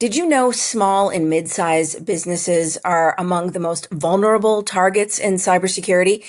Did you know small and mid-sized businesses are among the most vulnerable targets in cybersecurity?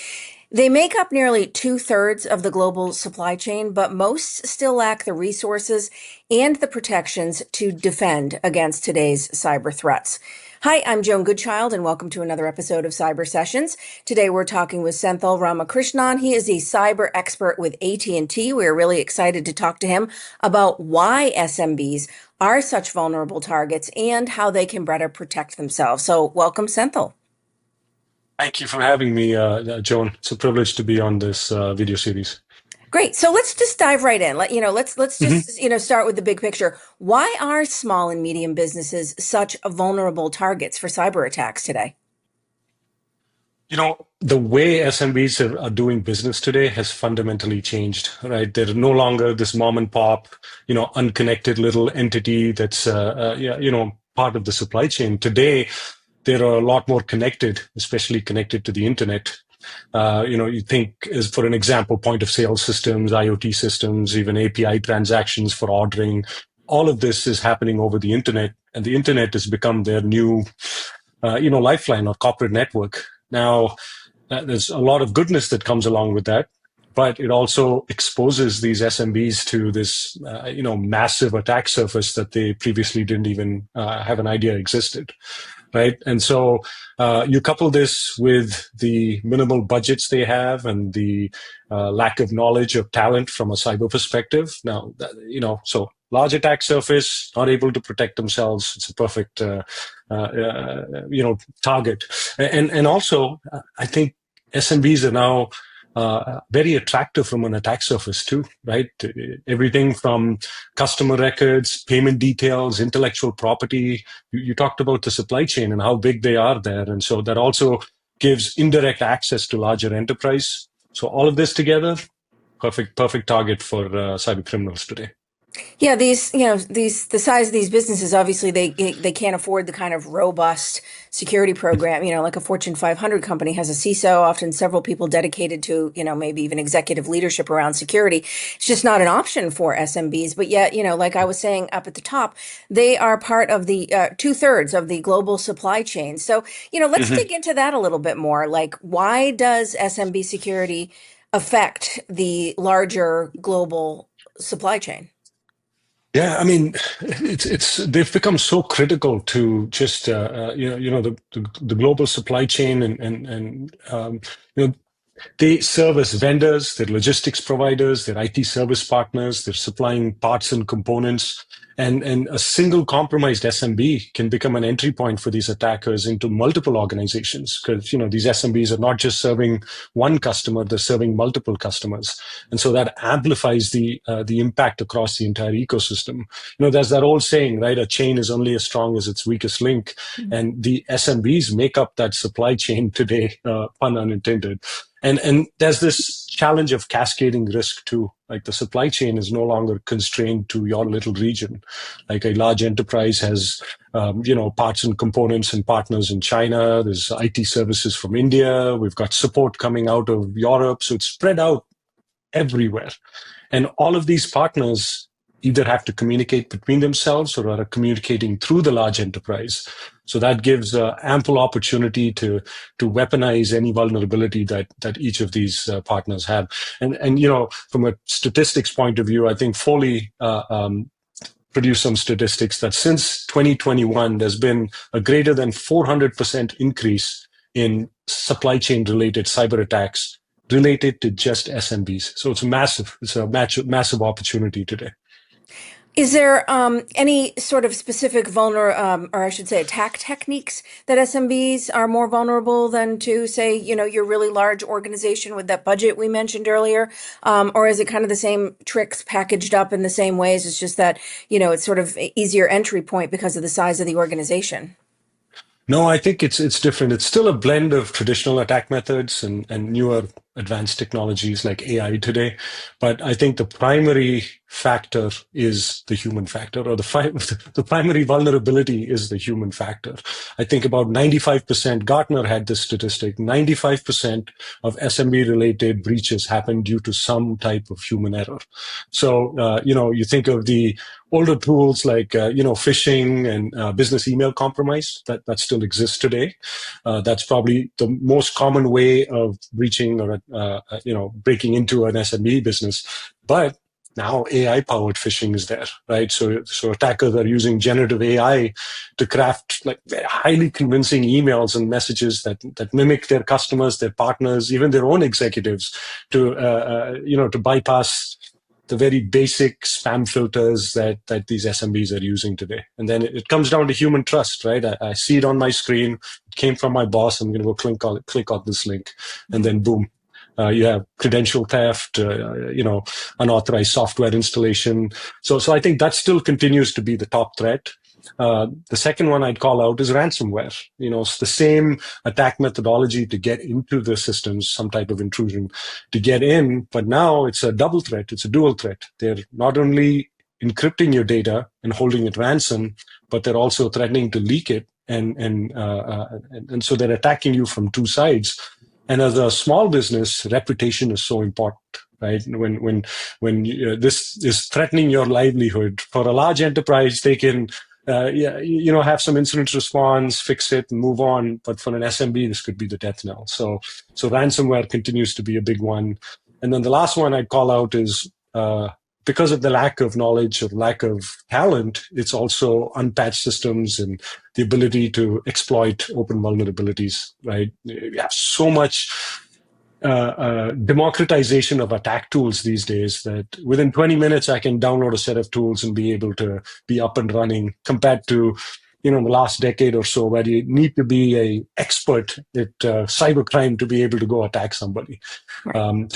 They make up nearly two-thirds of the global supply chain, but most still lack the resources and the protections to defend against today's cyber threats. Hi, I'm Joan Goodchild, and welcome to another episode of Cyber Sessions. Today, we're talking with Senthil Ramakrishnan. He is a cyber expert with AT&T. We're really excited to talk to him about why SMBs are such vulnerable targets and how they can better protect themselves. So welcome, Senthil. Thank you for having me, Joan. It's a privilege to be on this video series. Great. So let's just dive right in. Let's Mhm. just start with the big picture. Why are small and medium businesses such vulnerable targets for cyber attacks today? The way SMBs are doing business today has fundamentally changed, right? They're no longer this mom and pop, unconnected little entity that's, part of the supply chain. Today, they are a lot more connected, especially connected to the internet. You think, as for an example, point of sale systems, IoT systems, even API transactions for ordering. All of this is happening over the internet, and the internet has become their new, lifeline or corporate network. Now, there's a lot of goodness that comes along with that, but it also exposes these SMBs to this, massive attack surface that they previously didn't even have an idea existed. Right. And so you couple this with the minimal budgets they have and the lack of knowledge of talent from a cyber perspective. Now, so large attack surface, not able to protect themselves. It's a perfect, target. And also, I think SMBs are now very attractive from an attack surface too, right? Everything from customer records, payment details, intellectual property. You talked about the supply chain and how big they are there. And so that also gives indirect access to larger enterprise. So all of this together, perfect target for cyber criminals today. Yeah, the size of these businesses, obviously they can't afford the kind of robust security program, like a Fortune 500 company has a CISO, often several people dedicated to, maybe even executive leadership around security. It's just not an option for SMBs. But yet, like I was saying up at the top, they are part of the two-thirds of the global supply chain. So, let's dig into that a little bit more. Like, why does SMB security affect the larger global supply chain? Yeah, I mean, it's they've become so critical to just the global supply chain and they serve as vendors, they're logistics providers, they're IT service partners, they're supplying parts and components. And a single compromised SMB can become an entry point for these attackers into multiple organizations because, these SMBs are not just serving one customer, they're serving multiple customers. And so that amplifies the impact across the entire ecosystem. There's that old saying, right? A chain is only as strong as its weakest link. And the SMBs make up that supply chain today, pun unintended. And there's this challenge of cascading risk too. Like the supply chain is no longer constrained to your little region. Like a large enterprise has, parts and components and partners in China. There's IT services from India. We've got support coming out of Europe. So it's spread out everywhere. And all of these partners either have to communicate between themselves or are communicating through the large enterprise. So that gives ample opportunity to weaponize any vulnerability that each of these partners have. And from a statistics point of view, I think Foley produced some statistics that since 2021, there's been a greater than 400% increase in supply chain related cyber attacks related to just SMBs. So it's massive. It's a massive opportunity today. Is there any sort of specific or I should say, attack techniques that SMBs are more vulnerable than to, say, your really large organization with that budget we mentioned earlier? Or is it kind of the same tricks packaged up in the same ways? It's just that, it's sort of easier entry point because of the size of the organization. No, I think it's different. It's still a blend of traditional attack methods and newer advanced technologies like AI today. But I think the primary factor is the human factor, or the primary vulnerability is the human factor. I think about 95%, Gartner had this statistic, 95% of SMB related breaches happen due to some type of human error. So, you think of the older tools like, phishing and business email compromise that still exists today. That's probably the most common way of breaching or, breaking into an SMB business. But now AI-powered phishing is there, right? So attackers are using generative AI to craft like highly convincing emails and messages that mimic their customers, their partners, even their own executives to bypass the very basic spam filters that these SMBs are using today. And then it comes down to human trust, right? I see it on my screen. It came from my boss. I'm going to go click on this link, and then boom. You have credential theft, unauthorized software installation. So I think that still continues to be the top threat. The second one I'd call out is ransomware. It's the same attack methodology to get into the systems, some type of intrusion to get in, but now it's a double threat. It's a dual threat. They're not only encrypting your data and holding it ransom, but they're also threatening to leak it. And so they're attacking you from two sides. And as a small business, reputation is so important, right? When this is threatening your livelihood. For a large enterprise, they can have some incident response, fix it, and move on. But for an SMB, this could be the death knell. So ransomware continues to be a big one. And then the last one I'd call out is because of the lack of knowledge or lack of talent, it's also unpatched systems and the ability to exploit open vulnerabilities, right? We have so much democratization of attack tools these days that within 20 minutes, I can download a set of tools and be able to be up and running compared to, the last decade or so where you need to be an expert at cybercrime to be able to go attack somebody. Right.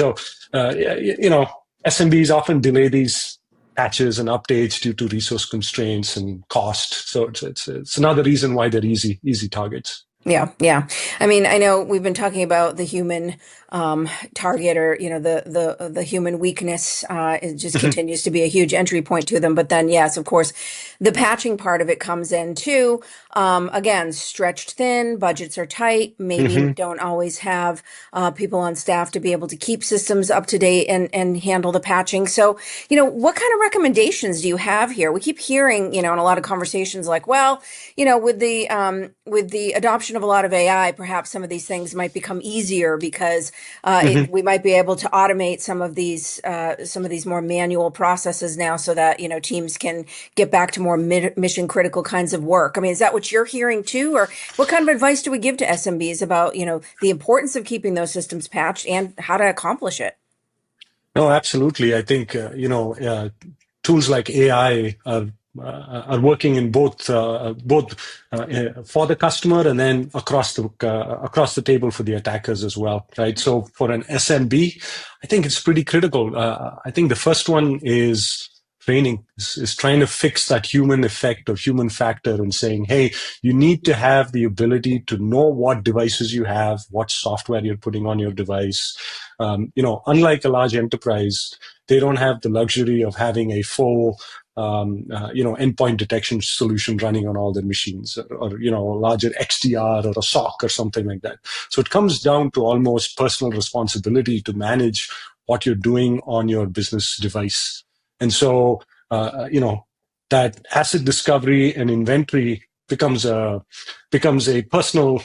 SMBs often delay these patches and updates due to resource constraints and cost. So it's another reason why they're easy targets. Yeah. I mean, I know we've been talking about the human target, or the human weakness. It just continues to be a huge entry point to them. But then, yes, of course, the patching part of it comes in too. Again, stretched thin, budgets are tight. Maybe we don't always have people on staff to be able to keep systems up to date and handle the patching. So, what kind of recommendations do you have here? We keep hearing, in a lot of conversations like, well, with the adoption of a lot of AI, perhaps some of these things might become easier because we might be able to automate some of these more manual processes now, so that teams can get back to more mission critical kinds of work. I mean, is that what you're hearing too, or what kind of advice do we give to SMBs about the importance of keeping those systems patched and how to accomplish it? No, absolutely. I think tools like AI are working in both for the customer and then across the table for the attackers as well, right? So for an SMB, I think it's pretty critical. I think the first one is training, is trying to fix that human effect or human factor and saying, hey, you need to have the ability to know what devices you have, what software you're putting on your device. Unlike a large enterprise, they don't have the luxury of having a full endpoint detection solution running on all their machines, or a larger XDR or a SOC or something like that. So it comes down to almost personal responsibility to manage what you're doing on your business device. And so, that asset discovery and inventory becomes a personal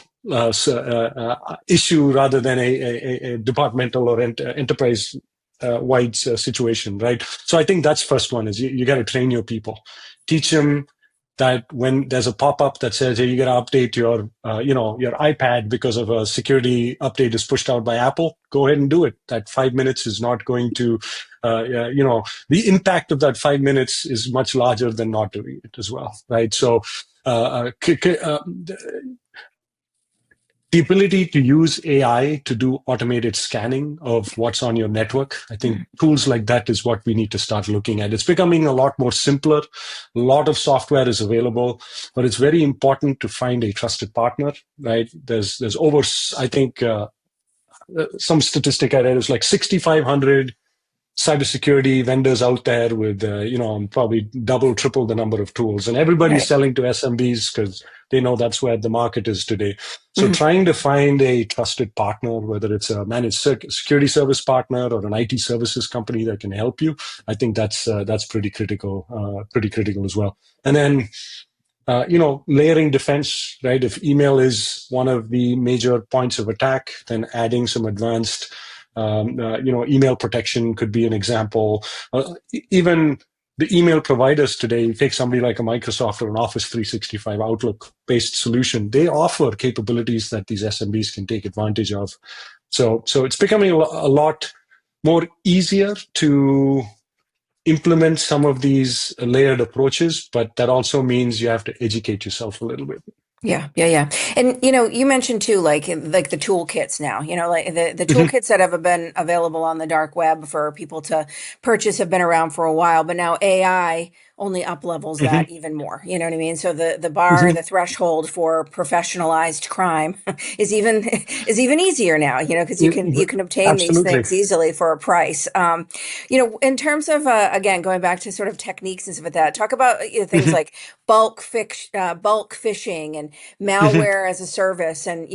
issue rather than a departmental or enterprise wide situation, right? So I think that's first one is you got to train your people, teach them that when there's a pop-up that says, hey, you got to update your iPad because of a security update is pushed out by Apple, go ahead and do it. That 5 minutes is not going to, the impact of that 5 minutes is much larger than not doing it as well, right? So, the ability to use AI to do automated scanning of what's on your network, I think tools like that is what we need to start looking at. It's becoming a lot more simpler. A lot of software is available, but it's very important to find a trusted partner, right? There's over, I think, some statistic I read was like 6,500 cybersecurity vendors out there with, probably double, triple the number of tools. And everybody's Right. selling to SMBs because they know that's where the market is today. So Mhm. trying to find a trusted partner, whether it's a managed security service partner or an IT services company that can help you, I think that's pretty critical as well. And then layering defense, right? If email is one of the major points of attack, then adding some advanced, email protection could be an example. Even the email providers today, you take somebody like a Microsoft or an Office 365 Outlook based solution, they offer capabilities that these SMBs can take advantage of. So it's becoming a lot more easier to implement some of these layered approaches, but that also means you have to educate yourself a little bit. Yeah, yeah, yeah. And you mentioned too, like the toolkits now, like the Mhm, toolkits that have been available on the dark web for people to purchase have been around for a while, but now AI only up levels mhm, that even more. You know what I mean? So the bar, mhm. the threshold for professionalized crime is even easier now, because you can obtain these Absolutely. things easily for a price. In terms of again going back to sort of techniques and stuff like that, talk about things Mhm, like bulk phishing and mhm. malware as a service, and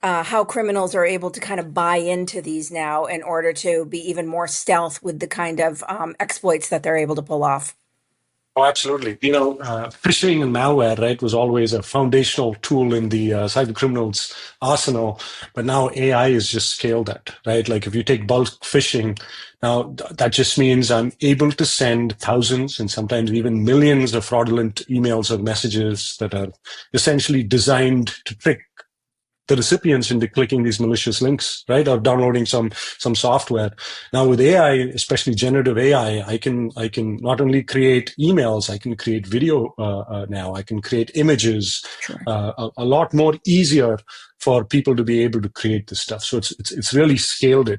how criminals are able to kind of buy into these now in order to be even more stealth with the kind of exploits that they're able to pull off. Oh, absolutely. Phishing and malware, right, was always a foundational tool in the cyber criminals arsenal, but now AI has just scaled that, right? Like if you take bulk phishing, now that just means I'm able to send thousands and sometimes even millions of fraudulent emails or messages that are essentially designed to trick the recipients into clicking these malicious links, right, or downloading some software. Now with AI, especially generative AI, I can not only create emails, I can create video now. I can create images. Sure. A lot more easier for people to be able to create this stuff. So it's really scaled it.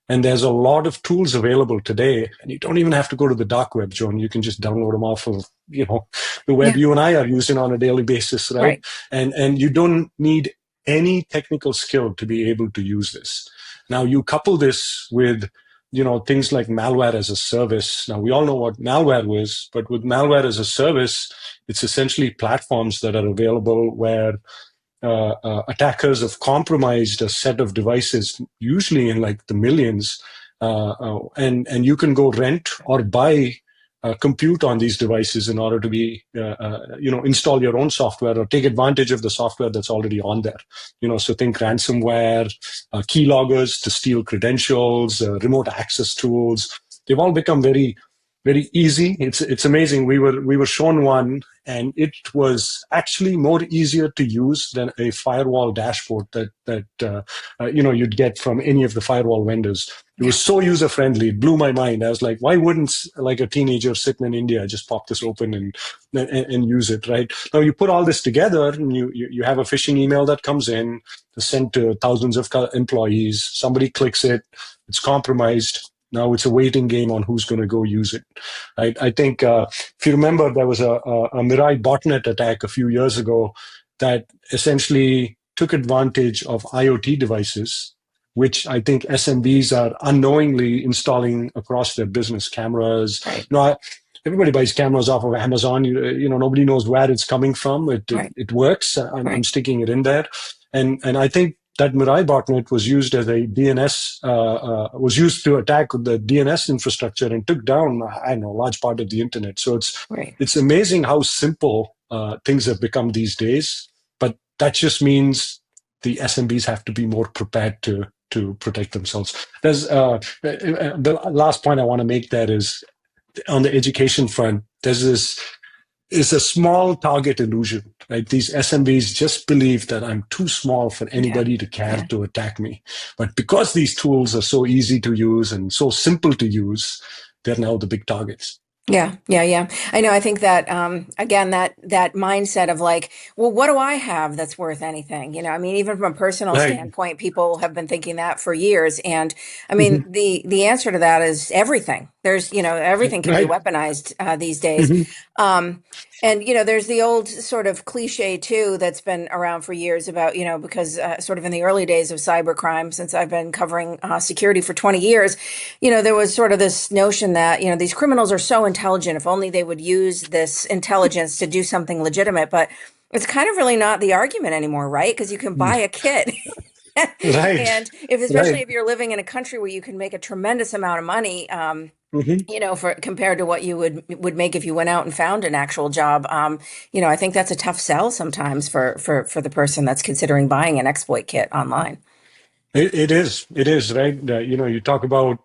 And there's a lot of tools available today, and you don't even have to go to the dark web, Joan. You can just download them off of, the web Yeah. you and I are using on a daily basis, right? Right. And you don't need any technical skill to be able to use this. Now you couple this with things like malware as a service. Now we all know what malware is, but with malware as a service, it's essentially platforms that are available where attackers have compromised a set of devices, usually in like the millions, and you can go rent or buy compute on these devices in order to be, install your own software or take advantage of the software that's already on there. So think ransomware, keyloggers to steal credentials, remote access tools. They've all become very, very easy. It's amazing. We were shown one, and it was actually more easier to use than a firewall dashboard that you'd get from any of the firewall vendors. It Yeah. was so user friendly. It blew my mind. I was like, why wouldn't like a teenager sitting in India just pop this open and use it, right? Now you put all this together, and you have a phishing email that comes in, sent to thousands of employees. Somebody clicks it, it's compromised. Now it's a waiting game on who's going to go use it. I think if you remember, there was a Mirai botnet attack a few years ago that essentially took advantage of IoT devices, which I think SMBs are unknowingly installing across their business cameras. Right. Everybody buys cameras off of Amazon. Nobody knows where it's coming from. It it, Right. it works. I'm Right. sticking it in there, and I think that Mirai botnet was used as a DNS, was used to attack the DNS infrastructure and took down, I don't know, a large part of the internet. So Right. it's amazing how simple things have become these days. But that just means the SMBs have to be more prepared to protect themselves. There's the last point I want to make there is on the education front. There's this is a small target illusion, right? These SMBs just believe that I'm too small for Yeah. anybody to care Yeah. to attack me. But because these tools are so easy to use and so simple to use, they're now the big targets. Yeah, yeah, yeah. I know. I think that again, that mindset of like, well, what do I have that's worth anything? I mean, even from a personal Right. standpoint, people have been thinking that for years. And I mean, Mhm. the answer to that is everything. There's, everything can be Right. weaponized these days. Hmm. Um, and, there's the old sort of cliche too that's been around for years about, because sort of in the early days of cybercrime, since I've been covering security for 20 years, there was sort of this notion that, these criminals are so intelligent, if only they would use this intelligence to do something legitimate. But it's kind of really not the argument anymore, right? Because you can buy a kit. Right. And especially Right. if you're living in a country where you can make a tremendous amount of money, Hmm. for compared to what you would make if you went out and found an actual job, I think that's a tough sell sometimes for the person that's considering buying an exploit kit online. It is, right? You talk about,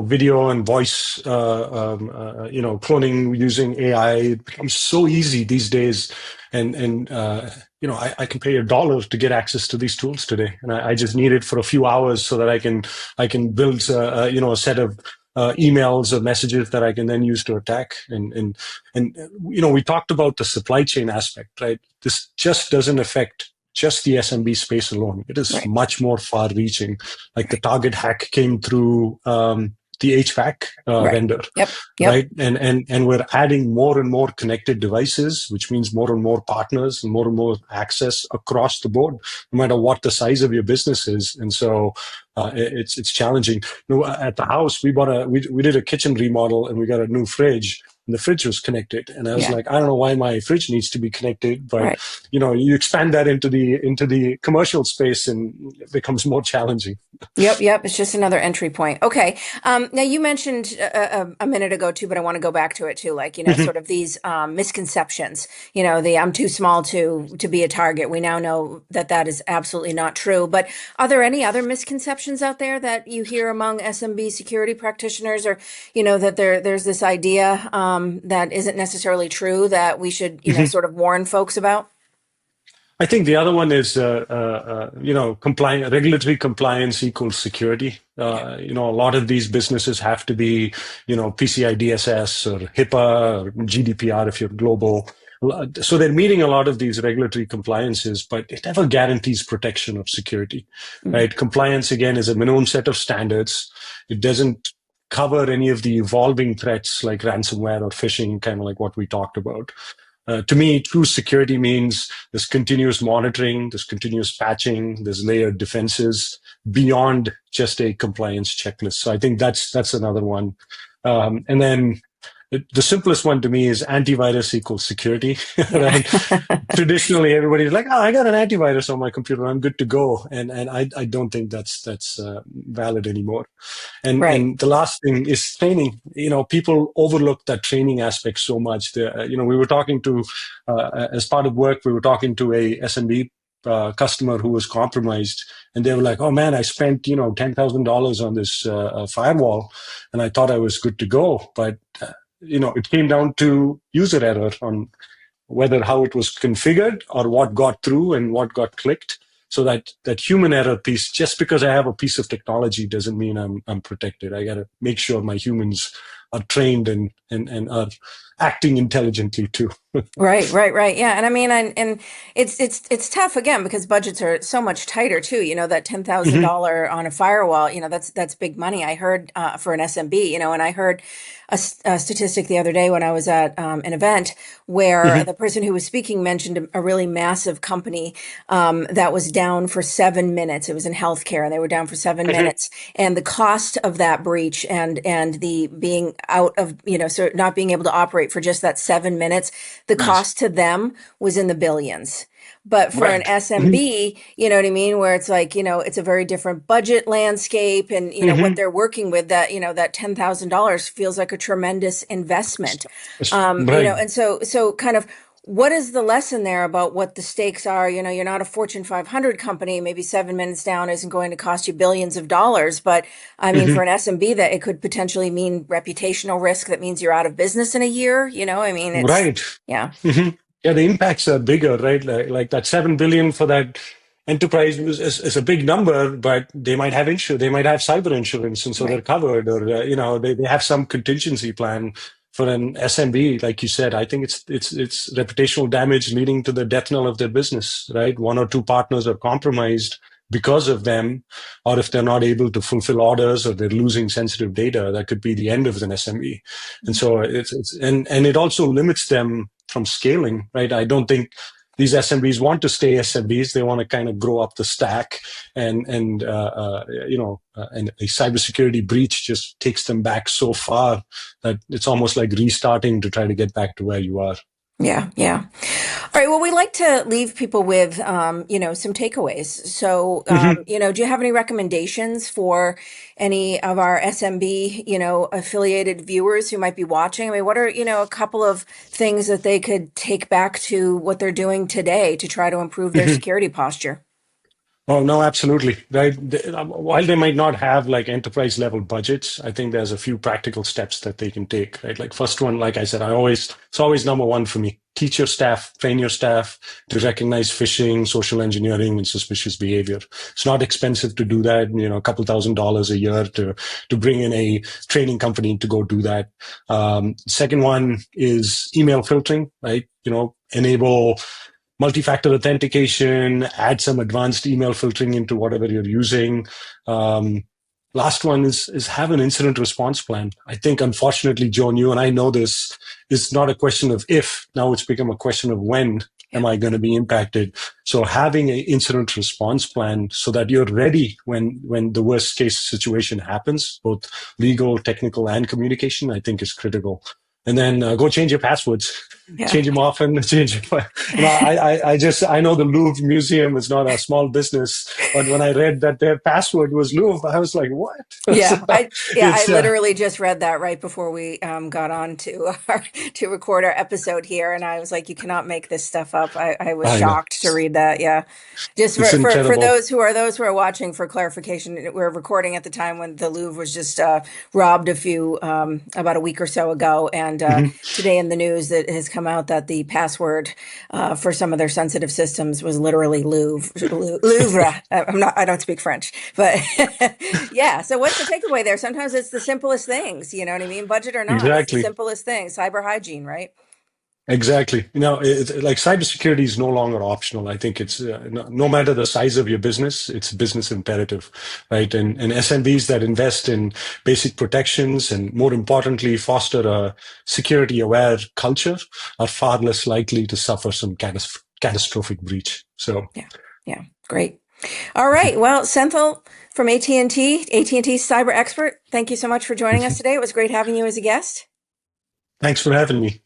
video and voice, cloning using AI. It becomes so easy these days. I can pay $1 to get access to these tools today. And I just need it for a few hours so that I can build, a set of emails or messages that I can then use to attack. We talked about the supply chain aspect, right? This just doesn't affect just the SMB space alone. It is Right. much more far reaching. Like the Target hack came through the HVAC Right. vendor, Yep. Yep. right? And we're adding more and more connected devices, which means more and more partners and more access across the board, no matter what the size of your business is. And so it's challenging. At the house, we did a kitchen remodel and we got a new fridge. And the fridge was connected, and I was Yeah. like, I don't know why my fridge needs to be connected, but Right. you expand that into the commercial space, and it becomes more challenging. Yep, yep. It's just another entry point. Okay. Now you mentioned a minute ago too, but I want to go back to it too. Like, Mhm. sort of these misconceptions. The I'm too small to be a target. We now know that that is absolutely not true. But are there any other misconceptions out there that you hear among SMB security practitioners, or that there's this idea that isn't necessarily true that we should sort of warn folks about? I think the other one is, compliant regulatory compliance equals security. Yeah. A lot of these businesses have to be, PCI DSS or HIPAA or GDPR if you're global. So they're meeting a lot of these regulatory compliances, but it never guarantees protection of security, Mhm. right? Compliance, again, is a minimum set of standards. It doesn't cover any of the evolving threats like ransomware or phishing, kind of like what we talked about. To me, true security means there's continuous monitoring, there's continuous patching, there's layered defenses beyond just a compliance checklist. So I think that's another one. And then the simplest one to me is antivirus equals security, Yeah. right? Traditionally, everybody's like, "Oh, I got an antivirus on my computer, I'm good to go," and I don't think that's valid anymore. And Right. and the last thing is training. People overlook that training aspect so much. We were talking to, as part of work, we were talking to a SMB customer who was compromised, and they were like, "Oh man, I spent $10,000 on this firewall, and I thought I was good to go, but it came down to user error on whether how it was configured or what got through and what got clicked." So that human error piece, just because I have a piece of technology doesn't mean I'm protected. I got to make sure my humans are trained and are acting intelligently too. Right, right, right. Yeah, and I mean, and it's tough again because budgets are so much tighter too. That Hmm. $10,000 on a firewall. That's big money. I heard for an SMB. And I heard a statistic the other day when I was at an event where Hmm. the person who was speaking mentioned a really massive company that was down for 7 minutes. It was in healthcare, and they were down for seven Hmm. minutes. And the cost of that breach and the being out of so not being able to operate for just that 7 minutes, the Nice. cost to them was in the billions. But for an Right. Hmm. SMB, you know what I mean, where it's like, it's a very different budget landscape and, what Hmm. they're working with, that, that $10,000 feels like a tremendous investment. Right. And so kind of what is the lesson there about what the stakes are? You're not a Fortune 500 company. Maybe 7 minutes down isn't going to cost you billions of dollars. But I mean, for Hmm. an SMB, that it could potentially mean reputational risk. That means you're out of business in a year. I mean, it's, Right. yeah. Hmm. Yeah, the impacts are bigger, right? Like that 7 billion for that enterprise is a big number, but they might have they might have cyber insurance, and so they're Right. covered, or they have some contingency plan. For an SMB, like you said, I think it's reputational damage leading to the death knell of their business, right? One or two partners are compromised, because of them, or if they're not able to fulfill orders or they're losing sensitive data, that could be the end of an SME. And so and it also limits them from scaling, right? I don't think these SMBs want to stay SMBs. They want to kind of grow up the stack, and a cybersecurity breach just takes them back so far that it's almost like restarting to try to get back to where you are. Yeah, yeah. All right. Well, we like to leave people with, some takeaways. So, do you have any recommendations for any of our SMB, affiliated viewers who might be watching? I mean, what are, a couple of things that they could take back to what they're doing today to try to improve their security posture? Oh, no, absolutely. Right. While they might not have like enterprise level budgets, I think there's a few practical steps that they can take, right? Like first one, like I said, it's always number one for me. Teach your staff, train your staff to recognize phishing, social engineering, and suspicious behavior. It's not expensive to do that, a couple $1,000s a year to bring in a training company to go do that. Second one is email filtering, right? Enable multi-factor authentication, add some advanced email filtering into whatever you're using. Last one is have an incident response plan. I think, unfortunately, Joan, you and I know this is not a question of if. Now it's become a question of when am I going to be impacted. So having an incident response plan so that you're ready when the worst case situation happens, both legal, technical, and communication, I think is critical. And then go change your passwords. Yeah. Change them often. I know the Louvre Museum is not a small business, but when I read that their password was Louvre, I was like, what? Yeah, I literally just read that right before we got on to record our episode here, and I was like, you cannot make this stuff up. I was I know. shocked to read that. Yeah, just It's for incredible. those who are watching, for clarification, we're recording at the time when the Louvre was just robbed about a week or so ago, and today in the news it has come out that the password for some of their sensitive systems was literally Louvre. I don't speak French, but yeah. So what's the takeaway there? Sometimes it's the simplest things, you know what I mean? Budget or not, it's the Exactly. simplest thing. Cyber hygiene, right? Exactly. Like cybersecurity is no longer optional. I think it's no matter the size of your business, it's business imperative, right? And SMBs that invest in basic protections and, more importantly, foster a security-aware culture are far less likely to suffer some catastrophic breach. So, Yeah, yeah, great. All right. Well, Senthil from AT&T Cyber Expert, thank you so much for joining us today. It was great having you as a guest. thanks for having me.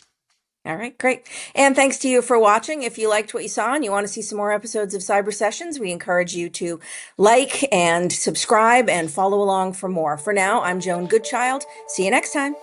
All right, great. And thanks to you for watching. If you liked what you saw and you want to see some more episodes of Cyber Sessions, we encourage you to like and subscribe and follow along for more. For now, I'm Joan Goodchild. See you next time.